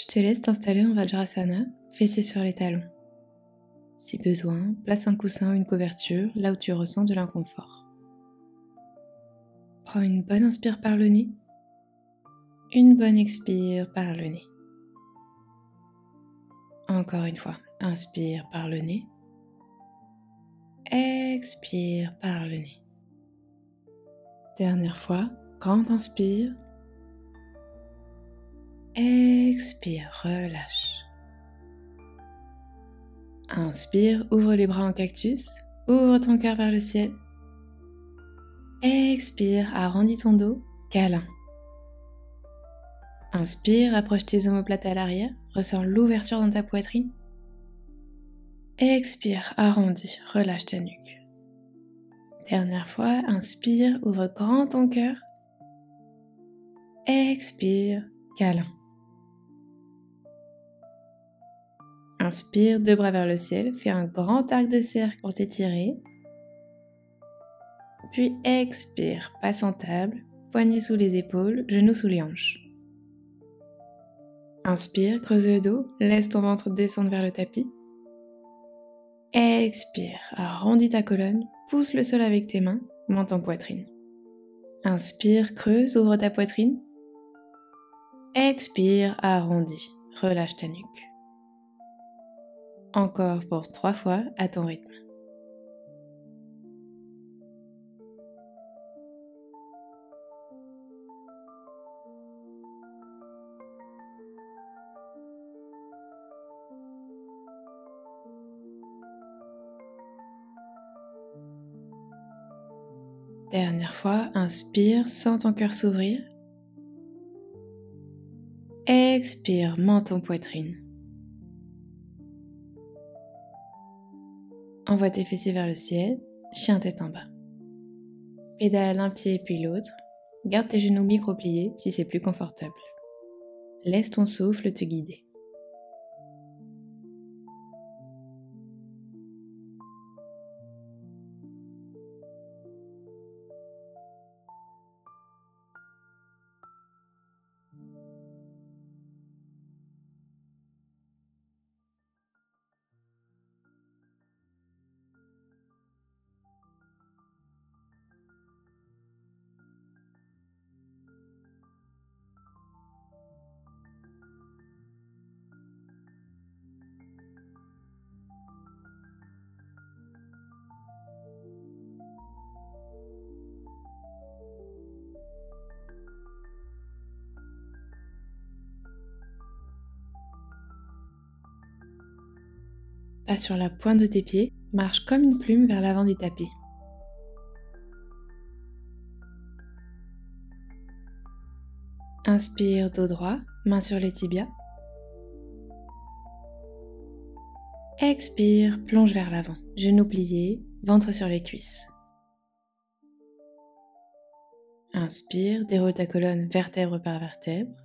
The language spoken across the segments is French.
Je te laisse t'installer en Vajrasana, fessiers sur les talons. Si besoin, place un coussin ou une couverture là où tu ressens de l'inconfort. Prends une bonne inspire par le nez, une bonne expire par le nez. Encore une fois, inspire par le nez, expire par le nez. Dernière fois, grande inspire, expire, relâche. Inspire, ouvre les bras en cactus, ouvre ton cœur vers le ciel. Expire, arrondis ton dos, câlin. Inspire, approche tes omoplates à l'arrière, ressens l'ouverture dans ta poitrine. Expire, arrondis, relâche ta nuque. Dernière fois, inspire, ouvre grand ton cœur. Expire, câlin. Inspire, deux bras vers le ciel, fais un grand arc de cercle pour t'étirer. Puis expire, passe en table, poignets sous les épaules, genoux sous les hanches. Inspire, creuse le dos, laisse ton ventre descendre vers le tapis. Expire, arrondis ta colonne, pousse le sol avec tes mains, monte en poitrine. Inspire, creuse, ouvre ta poitrine. Expire, arrondis, relâche ta nuque. Encore pour 3 fois à ton rythme. Dernière fois, inspire, sens ton cœur s'ouvrir. Expire, menton poitrine. Envoie tes fessiers vers le ciel, chien tête en bas. Pédale un pied puis l'autre. Garde tes genoux micro-pliés si c'est plus confortable. Laisse ton souffle te guider. Pas sur la pointe de tes pieds, marche comme une plume vers l'avant du tapis. Inspire, dos droit, main sur les tibias. Expire, plonge vers l'avant, genoux pliés, ventre sur les cuisses. Inspire, déroule ta colonne vertèbre par vertèbre.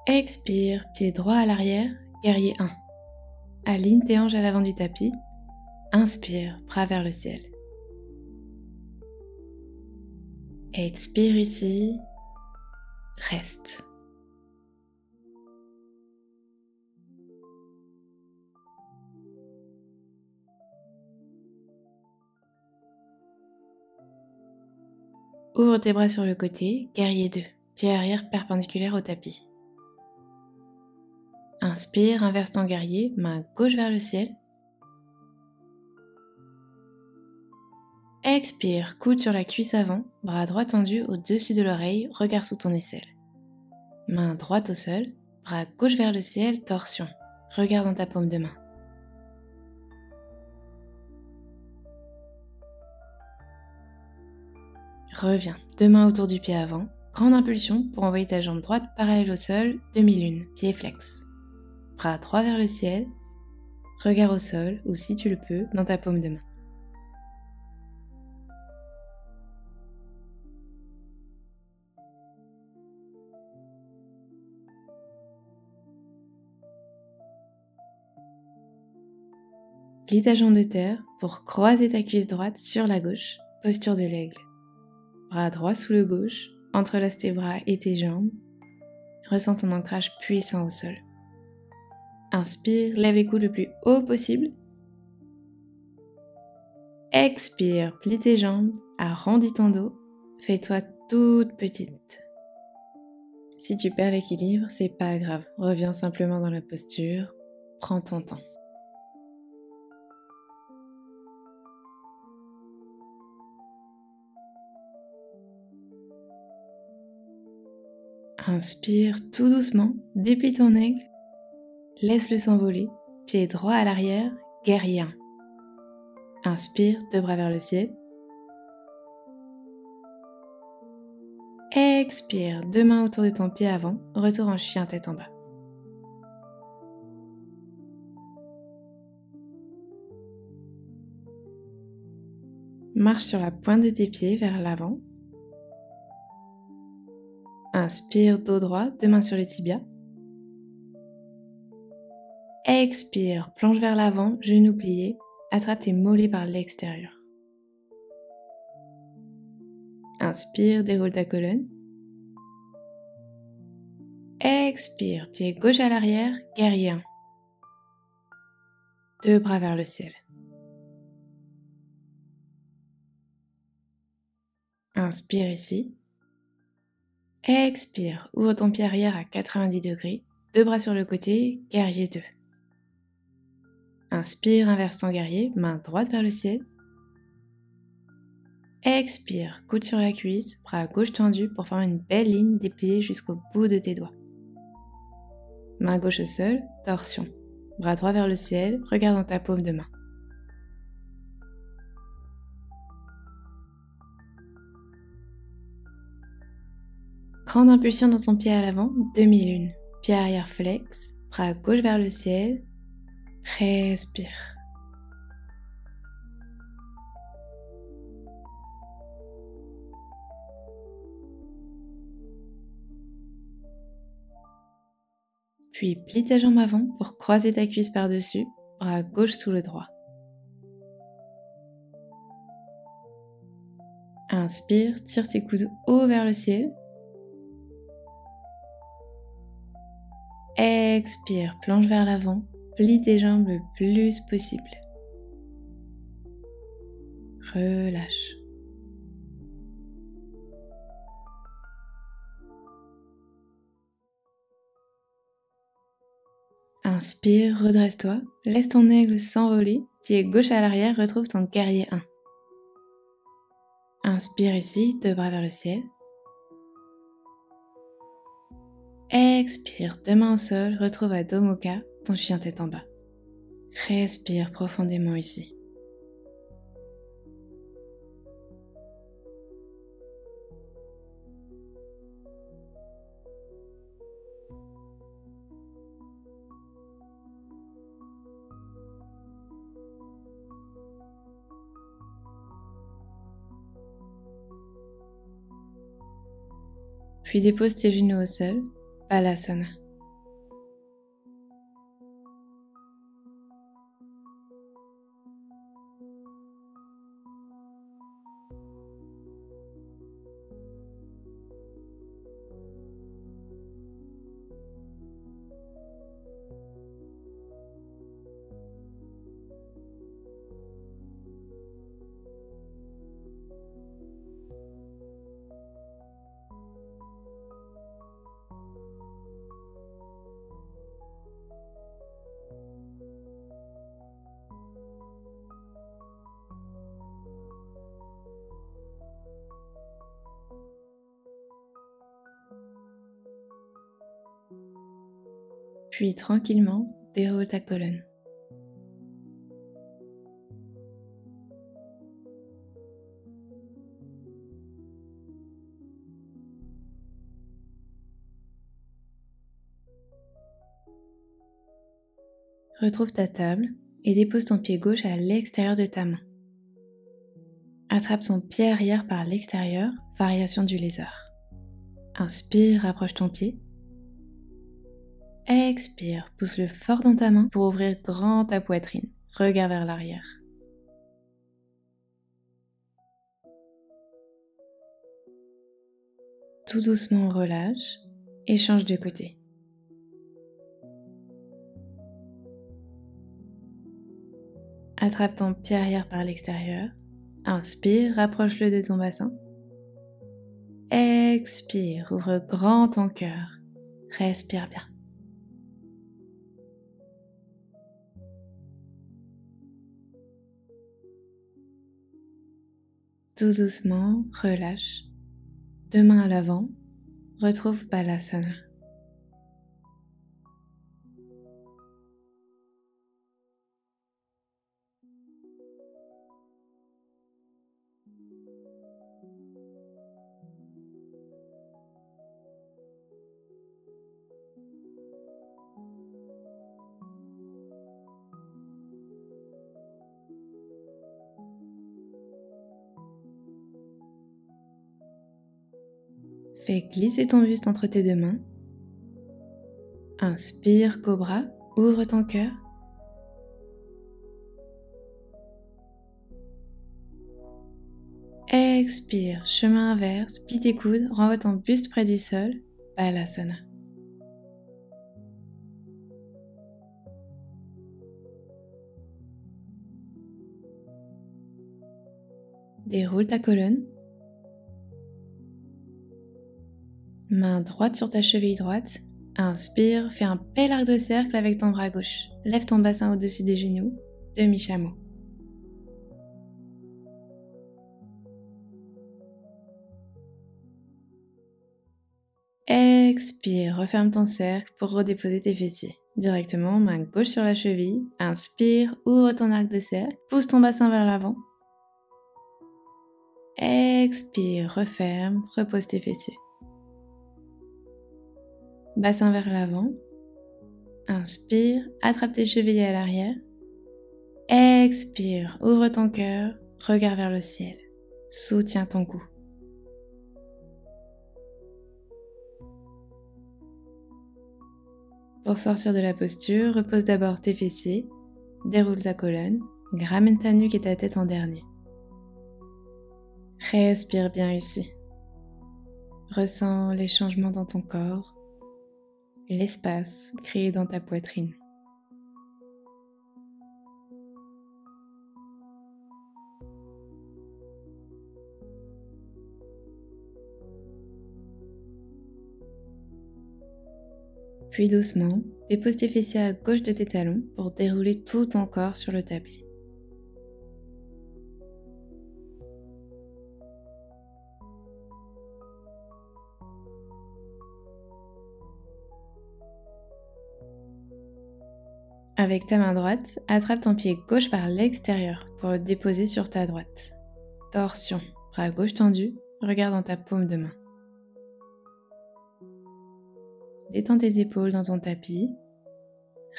Expire, pied droit à l'arrière, guerrier 1. Aligne tes hanches à l'avant du tapis. Inspire, bras vers le ciel. Expire ici, reste. Ouvre tes bras sur le côté, guerrier 2, pied arrière perpendiculaire au tapis. Inspire, inverse ton guerrier, main gauche vers le ciel. Expire, coude sur la cuisse avant, bras droit tendu au-dessus de l'oreille, regard sous ton aisselle. Main droite au sol, bras gauche vers le ciel, torsion. Regard dans ta paume de main. Reviens, deux mains autour du pied avant, grande impulsion pour envoyer ta jambe droite parallèle au sol, demi-lune, pied flex. Bras droit vers le ciel, regard au sol ou si tu le peux, dans ta paume de main. Plie ta jambe de terre pour croiser ta cuisse droite sur la gauche, posture de l'aigle. Bras droit sous le gauche, entrelace tes bras et tes jambes. Ressens ton ancrage puissant au sol. Inspire, lève les coudes le plus haut possible. Expire, plie tes jambes, arrondis ton dos, fais-toi toute petite. Si tu perds l'équilibre, c'est pas grave, reviens simplement dans la posture, prends ton temps. Inspire tout doucement, déplie ton aigle, laisse-le s'envoler, pied droit à l'arrière, guerrier 1. Inspire, deux bras vers le ciel. Expire, deux mains autour de ton pied avant, retour en chien tête en bas. Marche sur la pointe de tes pieds vers l'avant. Inspire, dos droit, deux mains sur les tibias. Expire, plonge vers l'avant, genoux pliés, attrape tes mollets par l'extérieur. Inspire, déroule ta colonne. Expire, pied gauche à l'arrière, guerrier 1. Deux bras vers le ciel. Inspire ici. Expire, ouvre ton pied arrière à 90 degrés, deux bras sur le côté, guerrier 2. Inspire, inverse ton guerrier, main droite vers le ciel. Expire, coude sur la cuisse, bras gauche tendu pour former une belle ligne dépliée jusqu'au bout de tes doigts. Main gauche au sol, torsion. Bras droit vers le ciel, regarde dans ta paume de main. Grande impulsion dans ton pied à l'avant, demi-lune. Pied arrière flex, bras gauche vers le ciel. Respire. Puis plie ta jambe avant pour croiser ta cuisse par-dessus, bras gauche sous le droit. Inspire, tire tes coudes haut vers le ciel. Expire, plonge vers l'avant, plie tes jambes le plus possible. Relâche. Inspire, redresse-toi, laisse ton aigle s'envoler, pied gauche à l'arrière, retrouve ton guerrier 1. Inspire ici, deux bras vers le ciel. Expire, deux mains au sol, retrouve Adho Mukha, ton chien tête en bas. Respire profondément ici. Puis dépose tes genoux au sol, Balasana. Puis tranquillement, déroule ta colonne. Retrouve ta table et dépose ton pied gauche à l'extérieur de ta main. Attrape ton pied arrière par l'extérieur, variation du lézard. Inspire, rapproche ton pied. Expire, pousse-le fort dans ta main pour ouvrir grand ta poitrine. Regarde vers l'arrière. Tout doucement, relâche et change de côté. Attrape ton pied arrière par l'extérieur. Inspire, rapproche-le de ton bassin. Expire, ouvre grand ton cœur. Respire bien. Tout doucement, relâche. Deux mains à l'avant, retrouve Balasana. Fais glisser ton buste entre tes deux mains. Inspire, cobra, ouvre ton cœur. Expire, chemin inverse, plie tes coudes, renvoie ton buste près du sol, Balasana. Déroule ta colonne. Main droite sur ta cheville droite. Inspire, fais un bel arc de cercle avec ton bras gauche. Lève ton bassin au-dessus des genoux, demi-chameau. Expire, referme ton cercle pour redéposer tes fessiers. Directement, main gauche sur la cheville. Inspire, ouvre ton arc de cercle, pousse ton bassin vers l'avant. Expire, referme, repose tes fessiers. Bassin vers l'avant. Inspire, attrape tes chevilles à l'arrière. Expire, ouvre ton cœur, regarde vers le ciel. Soutiens ton cou. Pour sortir de la posture, repose d'abord tes fessiers, déroule ta colonne, ramène ta nuque et ta tête en dernier. Respire bien ici. Ressens les changements dans ton corps, l'espace créé dans ta poitrine. Puis doucement, dépose tes fessiers à gauche de tes talons pour dérouler tout ton corps sur le tapis. Avec ta main droite, attrape ton pied gauche par l'extérieur pour le déposer sur ta droite. Torsion, bras gauche tendu, regarde dans ta paume de main. Détends tes épaules dans ton tapis.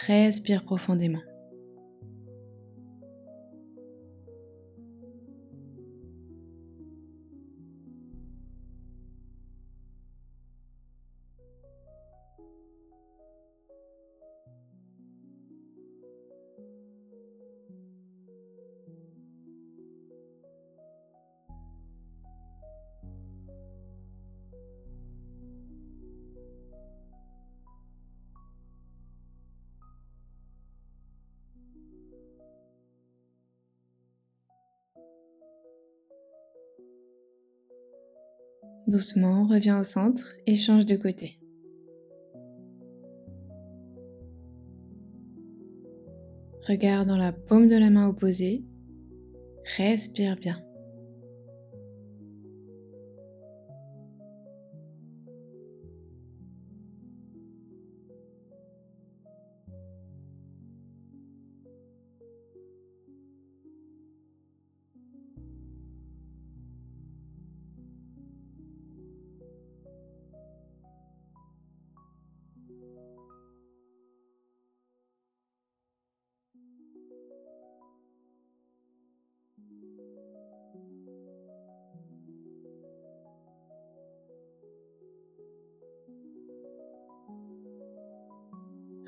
Respire profondément. Doucement, reviens au centre et change de côté. Regarde dans la paume de la main opposée. Respire bien.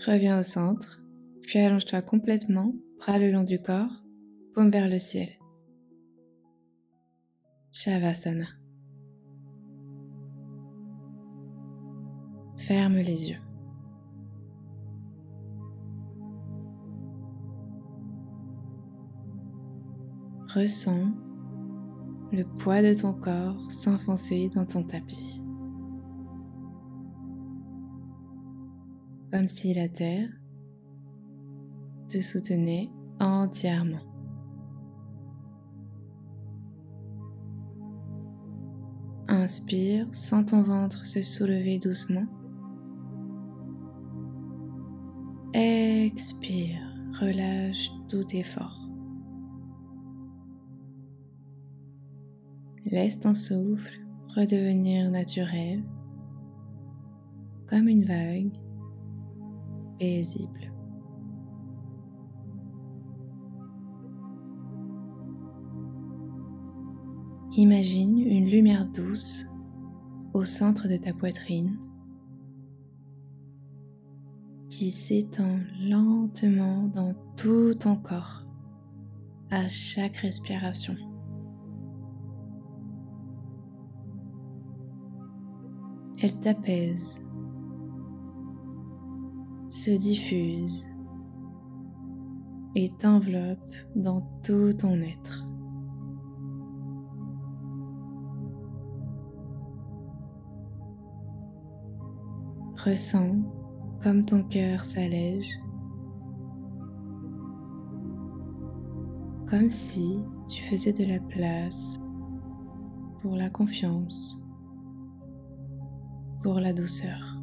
Reviens au centre, puis allonge-toi complètement, bras le long du corps, paume vers le ciel. Shavasana. ferme les yeux. Ressens le poids de ton corps s'enfoncer dans ton tapis. Comme si la terre te soutenait entièrement. Inspire, sens ton ventre se soulever doucement. Expire, relâche tout effort. Laisse ton souffle redevenir naturel, comme une vague paisible. Imagine une lumière douce au centre de ta poitrine qui s'étend lentement dans tout ton corps à chaque respiration. Elle t'apaise, se diffuse et t'enveloppe dans tout ton être. Ressens comme ton cœur s'allège, comme si tu faisais de la place pour la confiance, pour la douceur.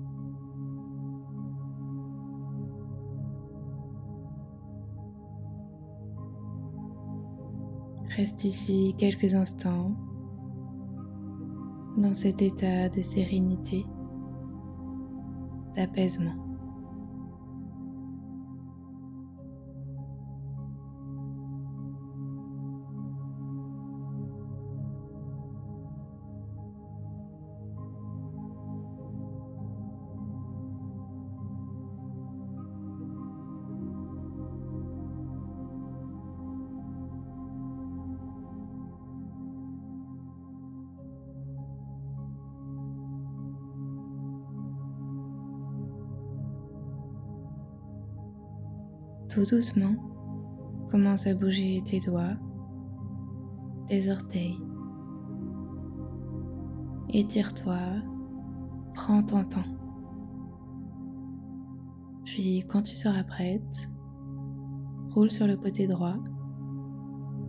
Reste ici quelques instants dans cet état de sérénité, d'apaisement. Tout doucement, commence à bouger tes doigts, tes orteils. Étire-toi, prends ton temps. Puis quand tu seras prête, roule sur le côté droit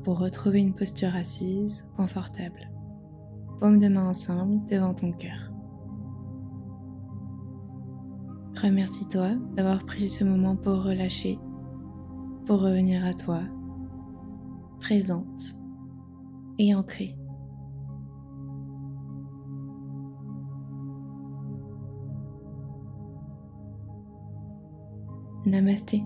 pour retrouver une posture assise confortable. Paumes de main ensemble devant ton cœur. Remercie-toi d'avoir pris ce moment pour relâcher, pour revenir à toi, présente et ancrée. Namasté.